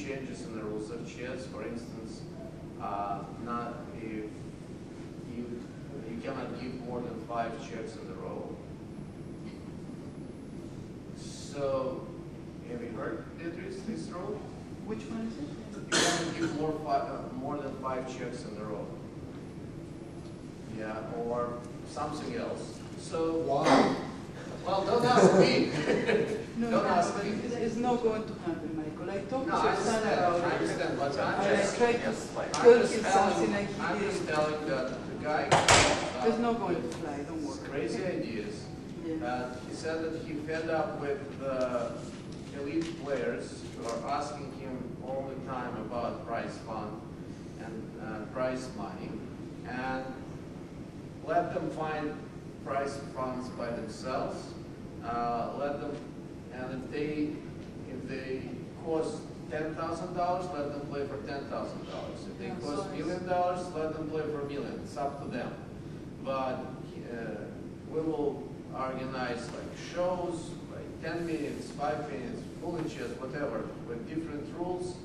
changes in the rules of chess. For instance, not if you cannot give more than 5 checks in a row. So, have you heard this rule? Which one is it? You cannot give more than 5 checks in a row. Yeah, or something else. So, Why? well, don't ask me. No, Don't no, ask but me. it's not going to happen, Michael. I talked No, to I your son understand. about I it. understand, but I'm I just, tried to I'm tell just him telling, something like I'm he just did. telling that the guy It's not going to fly, don't has worry. crazy ideas. Yeah. He said that he fed up with elite players who are asking him all the time about prize fund and prize money, and let them find prize funds by themselves. Let them, and if they cost $10,000, let them play for $10,000. If they Yeah, cost so $1 million, let them play for $1 million. It's up to them. But we will organize like shows, like 10 minutes, 5 minutes, fully chess, whatever, with different rules.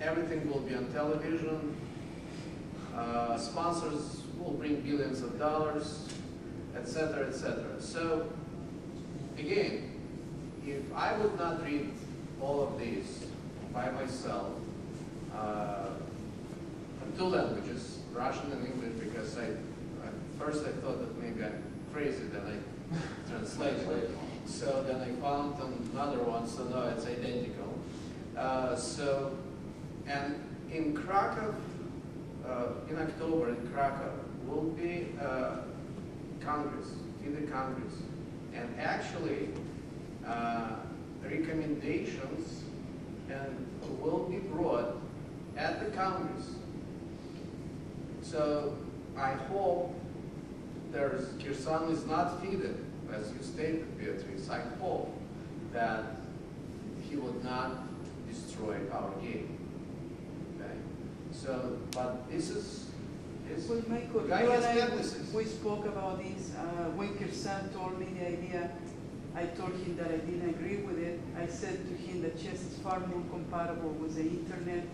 Everything will be on television. Sponsors will bring billions of dollars, etc., etc. So, again, if I would not read all of these by myself, in 2 languages, Russian and English, because first I thought that maybe I'm crazy, then I translated it. So then I found another one, so no, it's identical. And in Krakow, in October in Krakow, will be Congress, FIDE Congress. And actually, recommendations will be brought at the Congress. So I hope Kirsan is not FIDE, as you stated, Beatrice. I hope that he would not destroy our game. Okay? So, but this is Well, Michael, the guy you has and I, tendencies. we spoke about this. When Kirsan told me the idea, I told him that I didn't agree with it. I said to him that chess is far more compatible with the internet,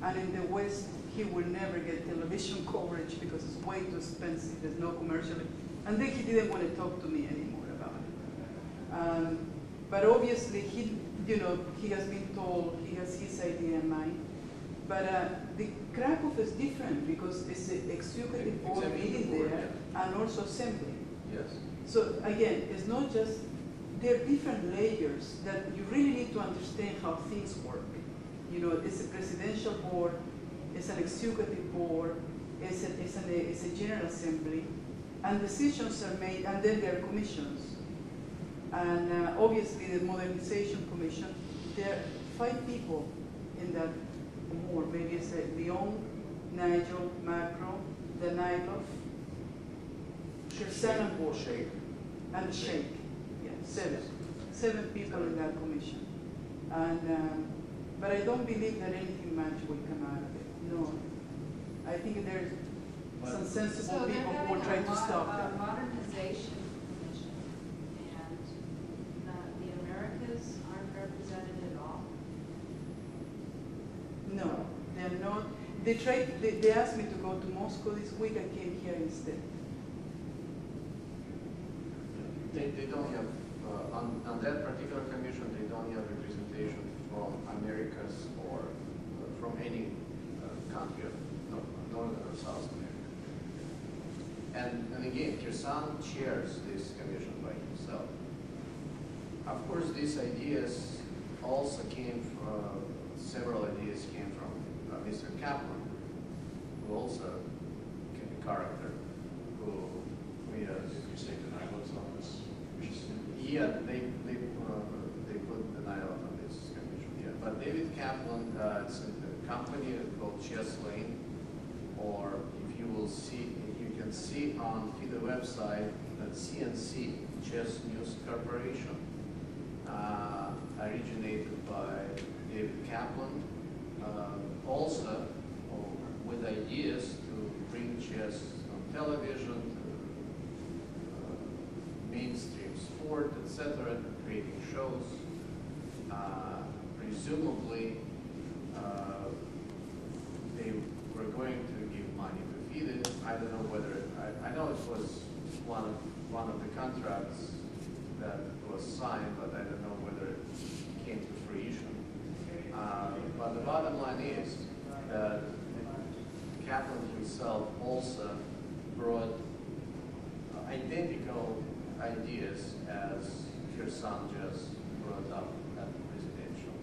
and in the West, he will never get television coverage because it's way too expensive. There's no commercial. And then he didn't want to talk to me anymore about it. But obviously, he has been told, he has his idea in mind. But the Krakow is different because it's the executive board meeting there and also assembly. Yes. So again, it's not just, there are different layers that you really need to understand how things work. You know, it's a presidential board, it's an executive board, it's a general assembly, and decisions are made, and then there are commissions. And obviously the modernization commission, there are 5 people in that board. Maybe it's Leon, Nigel, Macro, Danilov, Kirsan and Board. And Sheikh. Yeah, 7 people in that commission. And but I don't believe that anything much will come out of it. No. I think there's some sensible people who will try to stop a that. modernization commission, and the Americas aren't represented at all. No, they're not. They asked me to go to Moscow this week. I came here instead. They don't have, on that particular commission, they don't have representation from Americas or from any country of Northern or South America. And again, Kirsan chairs this commission by himself. Of course, these ideas also came from, several ideas came from Mr. Kaplan, who also a character, who we have. You say Danilo's on this? Yeah, they put the night out on this commission. Yeah, but David Kaplan, it's a company called Chess Lane, or if you will see, you can see on FIDE website that CNC Chess News Corporation originated by David Kaplan, also with ideas to bring chess on television, to mainstream sport, etc., creating shows, presumably they were going to give money to feed it. I don't know whether, I know it was one of the contracts that was signed, but I don't know whether it came to fruition. But the bottom line is that Kaplan himself also brought identical ideas as your son just brought up at the presidential.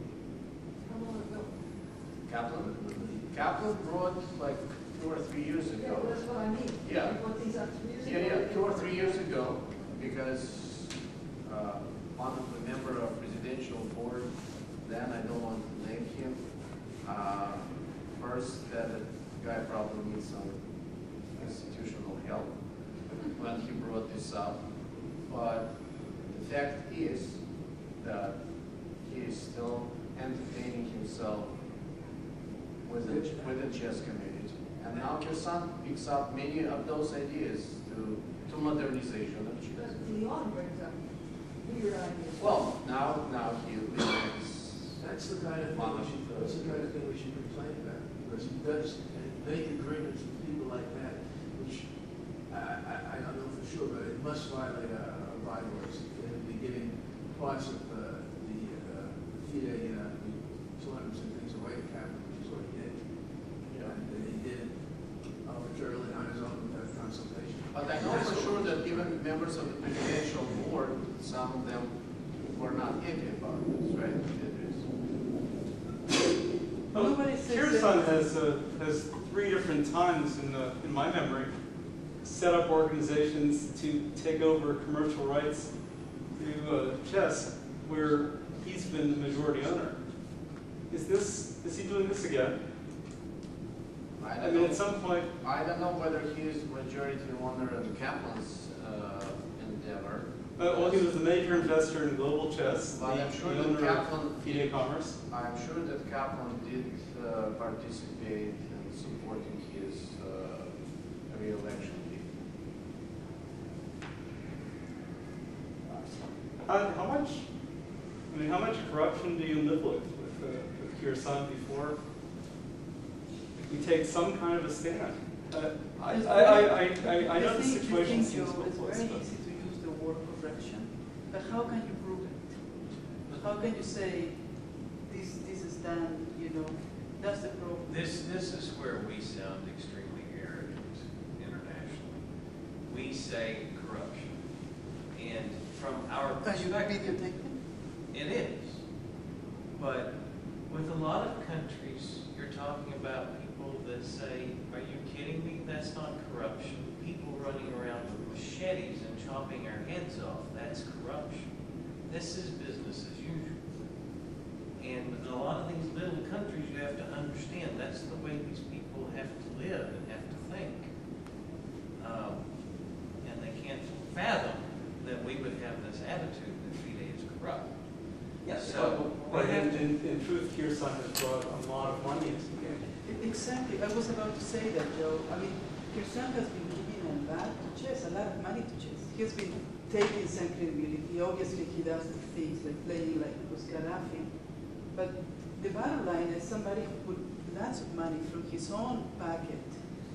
How long ago? Kaplan brought like 2 or 3 years Yeah, ago. well, that's what I mean. Yeah. What these are 2 years ago. Yeah, 2 or 3 years ago, because one of the member of presidential board, then I don't want to name him, first that the guy probably needs some institutional help when he brought this up. But the fact is that he is still entertaining himself with the chess community. And now your son picks up many of those ideas to modernization of chess. But Leon brings up weird ideas. Well, now he is. That's the kind of thing we should complain about, because he does make agreements with people like that, which I don't know for sure, but it must violate our bylaws. They would be giving parts of the FIDE, tournaments and things away to Kaplan, which is what he did. And he did it arbitrarily on his own without consultation. But I know for sure that even members of the presidential board, some of them were not happy about this, right? Nobody says Kirsan has 3 different times in my memory set up organizations to take over commercial rights to chess where he's been the majority owner. Is he doing this again? I mean, at some point. I don't know whether he is majority owner of Kaplan's endeavor. Well, he was the major investor in global chess, But I'm sure the that owner Kaplan of FIDE Commerce. I'm sure that Kaplan did participate in supporting his re-election bid. How much corruption do you live with Kirsan before we take some kind of a stand? I know the situation seems Joe, it's hopeless, very but easy to use the word corruption, but how can you prove it? How can you say this is done, that's the problem. This is where we sound extremely arrogant internationally. We say corruption. And from our Are you perspective, it is. But with a lot of countries, you're talking about people that say, are you kidding me? That's not corruption. People running around with machetes and chopping our heads off, that's corruption. This is business as usual. And in a lot of these little countries, you have to understand that's the way these people have to live and have to think. And they can't fathom that we would have this attitude that FIDE is corrupt. yes. So, But in truth, Kirsan has brought a lot of money into the game. Exactly, I was about to say that, Joe. I mean, Kirsan has been giving a lot to chess, a lot of money to chess. He's been taking some credibility. Obviously, he does the things like playing like it was Gaddafi. But the bottom line is somebody who put lots of money from his own pocket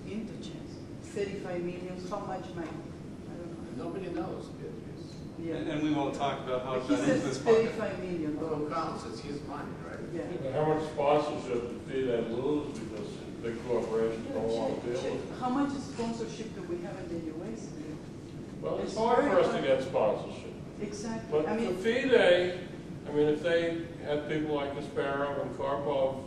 into chess. 35 million, how much money? I don't know. Nobody knows, Beatrice. Yeah. And we won't talk about how it But he got into says his pocket. $35 million. Who counts? It's his money, right? Yeah. But how much sponsorship did FIDE lose because big corporations don't want to deal with it? How much sponsorship do we have in the US? Well, it's hard for us to get sponsorship. Exactly. But I mean, the FIDE, if they had people like Kasparov and Karpov,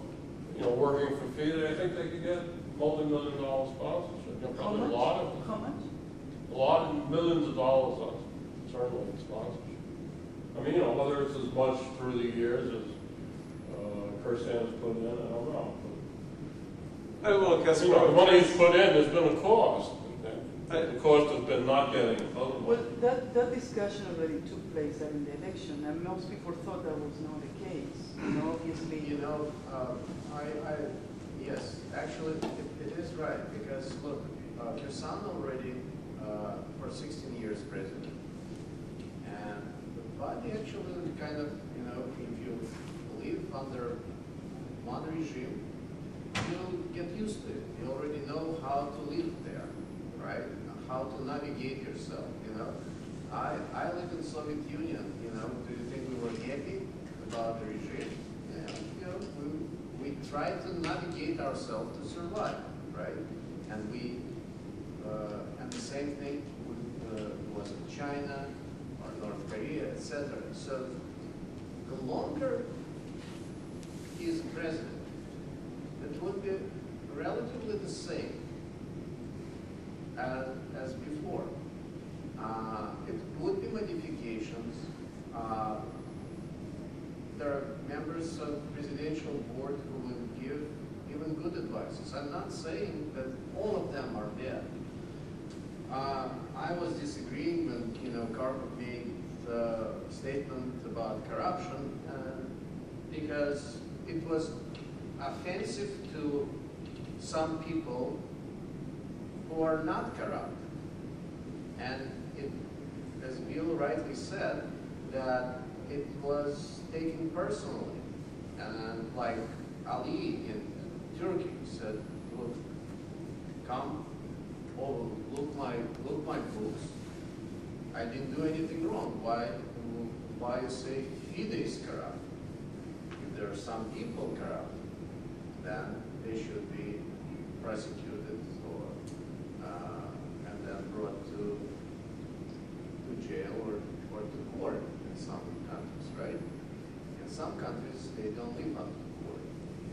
working for FIDE, I think they could get multi-million-dollar sponsorship. how Probably much? a lot of them. How much? A lot of millions of dollars certainly in sponsorship. Whether it's as much through the years as Kirsan has put in, I don't know. Well, But, the money he's put in, there's been a cost. The cost has been not getting voted. Well, that discussion already took place during the election, and most people thought that was not the case. Obviously. Yes, actually, it is right, because look, Kirsan already for 16 years president, and the party actually kind of, if you believe live under one regime, you get used to it. You already know how to live there, right? How to navigate yourself, you know. I lived in Soviet Union, you know. Do you think we were happy about the regime? Yeah, you know, we tried to navigate ourselves to survive, right? And and the same thing was in China or North Korea, etc. So the longer he is president, it would be relatively the same as before. It would be modifications. There are members of presidential board who will give even good advices. I'm not saying that all of them are bad. I was disagreeing when, you know, Karpov made the statement about corruption because it was offensive to some people who are not corrupt. And it, as Bill rightly said, that it was taken personally. And like Ali in Turkey said, look, come over, look my books. I didn't do anything wrong. Why you say FIDE is corrupt? If there are some people corrupt, then they should be prosecuted or and then brought to jail or to court in some countries, right? In some countries, they don't live up to court.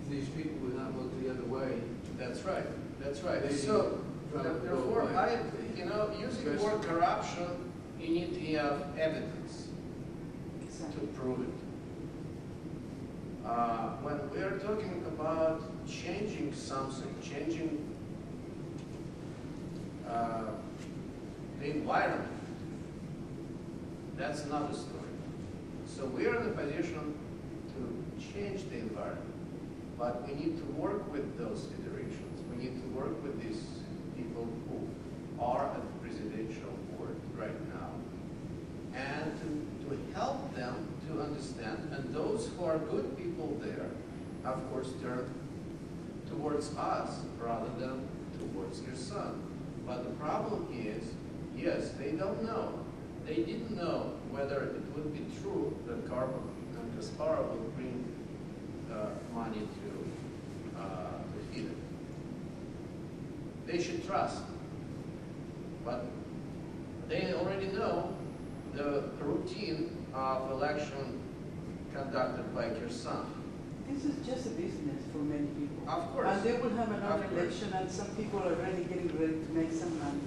If these people would not look the other way, That's right. That's right. Maybe So probably therefore, go away. you know, using the word corruption, you need to have evidence to Exactly. prove it. When we are talking about changing something, changing the environment, that's another story. So we are in a position to change the environment, but we need to work with those federations. We need to work with these people who are at the presidential board right now, and to help them to understand, and those who are good people there, of course, turn towards us rather than towards your son. But the problem is, yes, they don't know. They didn't know whether it would be true that Karpov and Kasparov would bring money to FIDE. They should trust. But they already know the routine of election conducted by Kyrgyzstan. This is just a business for many people. Of course. And they will have another Of course. election, and some people are already getting ready to make some money.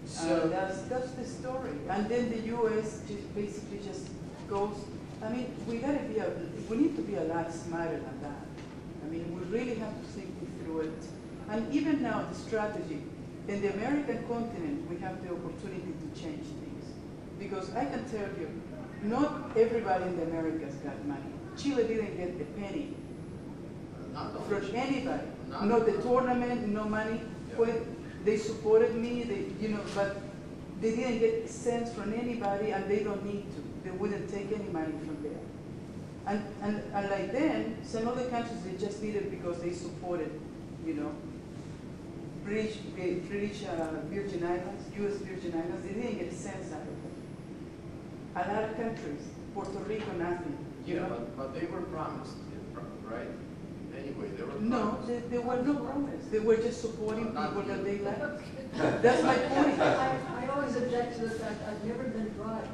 So That's the story. And then the U.S. basically just goes. I mean, we need to be a lot smarter than that. I mean, we really have to think through it. And even now, the strategy in the American continent, we have the opportunity to change things. Because I can tell you, not everybody in the Americas got money. Chile didn't get a penny not from only anybody. Not- Not the tournament, no money. Yeah. When they supported me, but they didn't get cents from anybody, and they don't need to. They wouldn't take any money from there. And like then, some other countries, they just did it because they supported, British Virgin Islands, U.S. Virgin Islands. They didn't get cents out of it. A lot of countries, Puerto Rico, nothing. Yeah, but they were promised, right? Anyway, they were No, promised. there were no promise. They were just supporting Not people that you. they liked. That's my point. I always object to the fact I've never been bribed.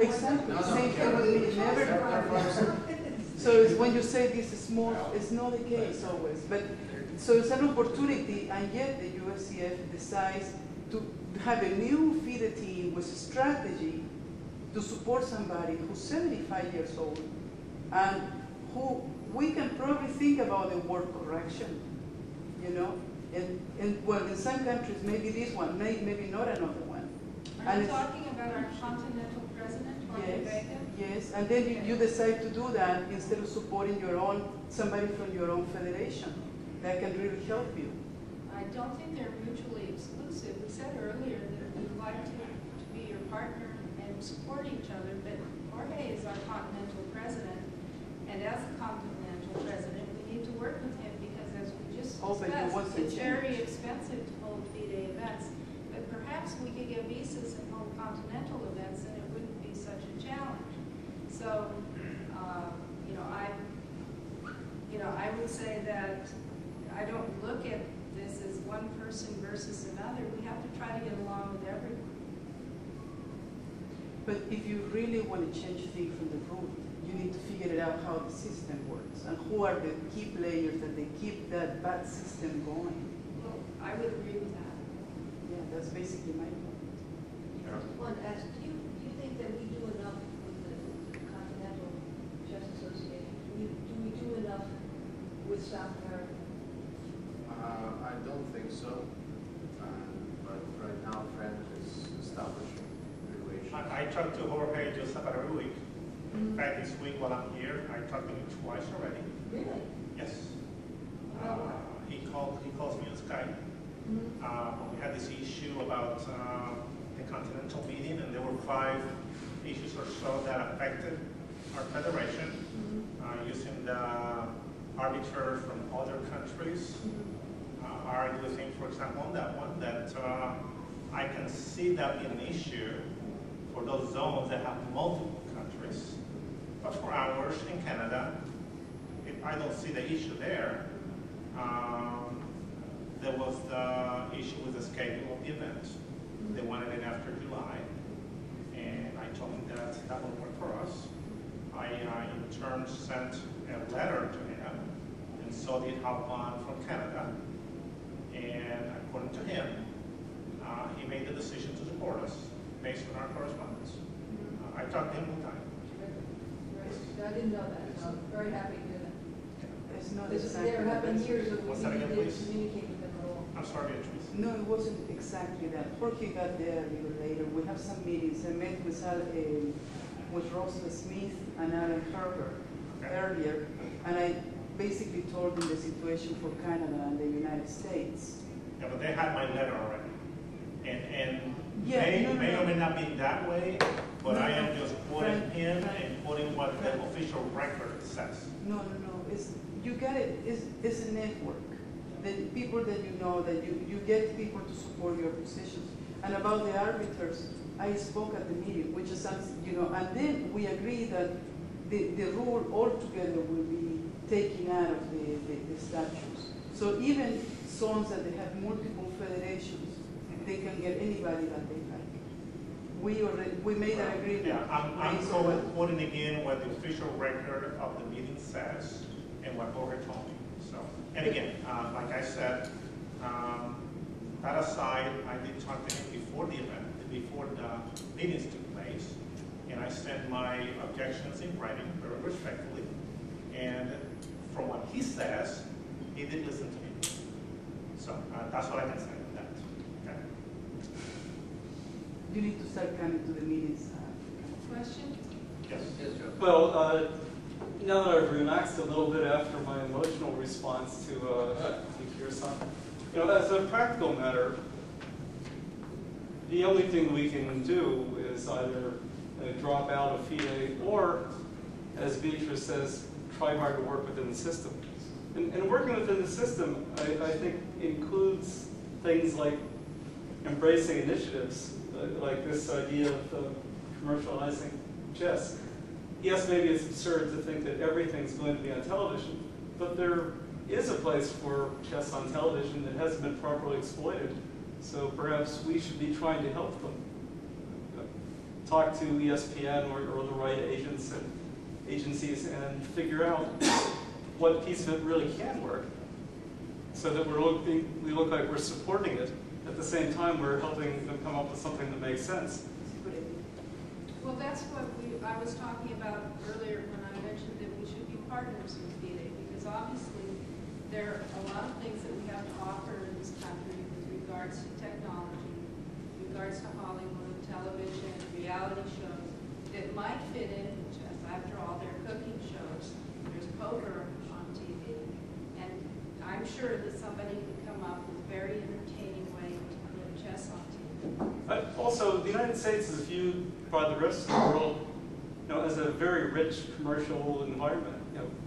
Exactly. No, no, Same thing with me. Never. So it's when you say this is small, it's not the case always. But so it's an opportunity, and yet the USCF decides to have a new FIDE team with a strategy to support somebody who's 75 years old and who we can probably think about the word correction, and well, in some countries, maybe this one, maybe not another one. Are And you it's- talking about our continental president, Juan Yes, Vega? yes, and then you decide to do that instead of supporting somebody from your own federation that can really help you. I don't think they're mutually exclusive. We said earlier that we'd like to be your partner and support each other, but Jorge is our continental president, and as a continental open, he discuss. wants to It's very change. expensive to hold FIDE events, but perhaps we could get visas and hold continental events, and it wouldn't be such a challenge. So, I would say that I don't look at this as one person versus another. We have to try to get along with everyone. But if you really want to change things from the root, you need to figure it out how the system works and who are the key players that they keep that bad system going. Well, I would agree with that. Yeah, that's basically my point. One, do you think that we do enough with the Continental Chess Association? Do we do enough with South America? I don't think so, but right now Fred is establishing relations. I talk to Jorge Joseph every week. In fact, this week while I'm here, I talked to him twice already. Really? Yes. About what? He calls me on Skype. Mhm. We had this issue about the Continental meeting, and there were 5 issues or so that affected our federation, using the arbiters from other countries. I argued with him, for example, on that one, that I can see that being an issue for those zones that have multiple countries. But for ours in Canada, I don't see the issue there. There was the issue with the schedule of the event. They wanted it after July, and I told them that that would work for us. I in turn sent a letter to him, and so did Halpan from Canada. And according to him, he made the decision to support us based on our correspondence. I talked to him one time. Right. I didn't know that, so I'm very happy to hear that. It's not Because exactly there have been that. years that we What's that again, didn't please? communicate with them at all. I'm sorry, Beatrice. No, it wasn't exactly that. Jorge got there a little later. We have some meetings. I met with Rosa Smith and Alan Herbert earlier, and I basically told them the situation for Canada and the United States. Yeah, but they had my letter already. And Yeah, may or may not be that way, but No, I am no. just quoting Frank, him Frank. and quoting what the official record says. No. It's, you got it. It's a network. The people that you know, that you get people to support your positions. And about the arbiters, I spoke at the meeting, which is, and then we agree that the rule altogether will be taken out of the statutes. So even zones that they have multiple federations, they can get anybody that they like. We made an agreement. Yeah, I'm based on that. quoting again what the official record of the meeting says and what Jorge told me. So, and again, like I said, that aside, I did talk to him before the event, before the meetings took place, and I sent my objections in writing very respectfully. And from what he says, he did listen to me. So that's what I can say on that. Okay. You need to start coming to the meetings. Question? Yes. Yes, Joe. Well, now that I've relaxed a little bit after my emotional response to Kirsan, as a practical matter, the only thing we can do is either drop out of FIDE or, as Beatrice says, try hard to work within the system. And working within the system, I think, includes things like embracing initiatives, like this idea of commercializing chess. Yes, maybe it's absurd to think that everything's going to be on television, but there is a place for chess on television that hasn't been properly exploited. So perhaps we should be trying to help them. Talk to ESPN or the right agents and agencies and figure out what piece of it really can work, so that we look like we're supporting it. At the same time, we're helping them come up with something that makes sense. Well, that's what I was talking about earlier when I mentioned that we should be partners with FIDE, because obviously there are a lot of things that we have to offer in this country with regards to technology, regards to Hollywood, television, reality shows that might fit in with chess. After all, they're cooking shows. There's poker on TV. And I'm sure that somebody could come up with a very entertaining way to put chess on TV. Also, the United States is viewed by the rest of the world, as a very rich commercial environment,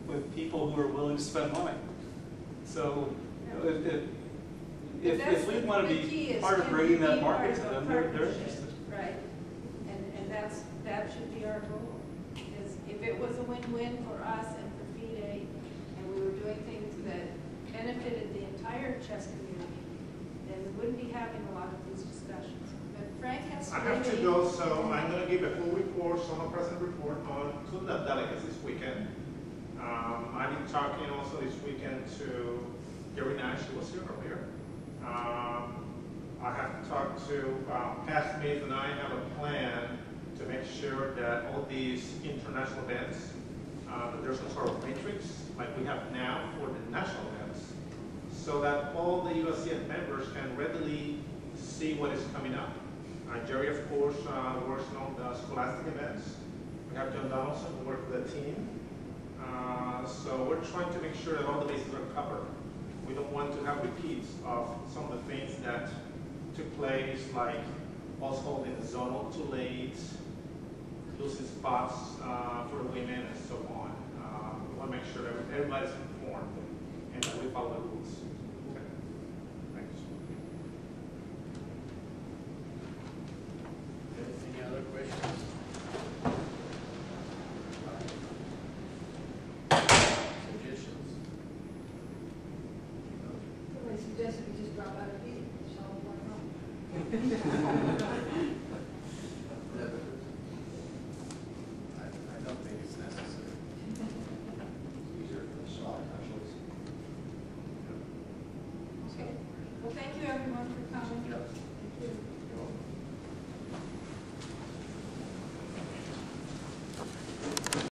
with people who are willing to spend money. So You know, But that's if we the- want to the key be is part of can bringing we that be market part to of a them, they're partnership? interested. Right, and that should be our goal. Because if it was a win-win for us and for FIDE, and we were doing things that benefited the entire chess community, then we wouldn't be having a lot of these discussions. But Frank has to. I have to go, so I'm going to give a full report, summer present report on to the delegates this weekend. I've been talking also this weekend to Gary Nash, who was here earlier. I have talked to Pat Smith, and I have a plan to make sure that all these international events, that there's some sort of matrix like we have now for the national events, so that all the USCF members can readily see what is coming up. Jerry, of course, works on the scholastic events. We have John Donaldson who works with the team. So we're trying to make sure that all the bases are covered. We don't want to have repeats of some of the things that took place, like us holding the zonal too late, losing spots for the women, and so on. We want to make sure that everybody's informed and that we follow the rules. Okay. Thanks. Any other questions? Suggestions? Somebody suggested we just drop out of meeting, so I don't know.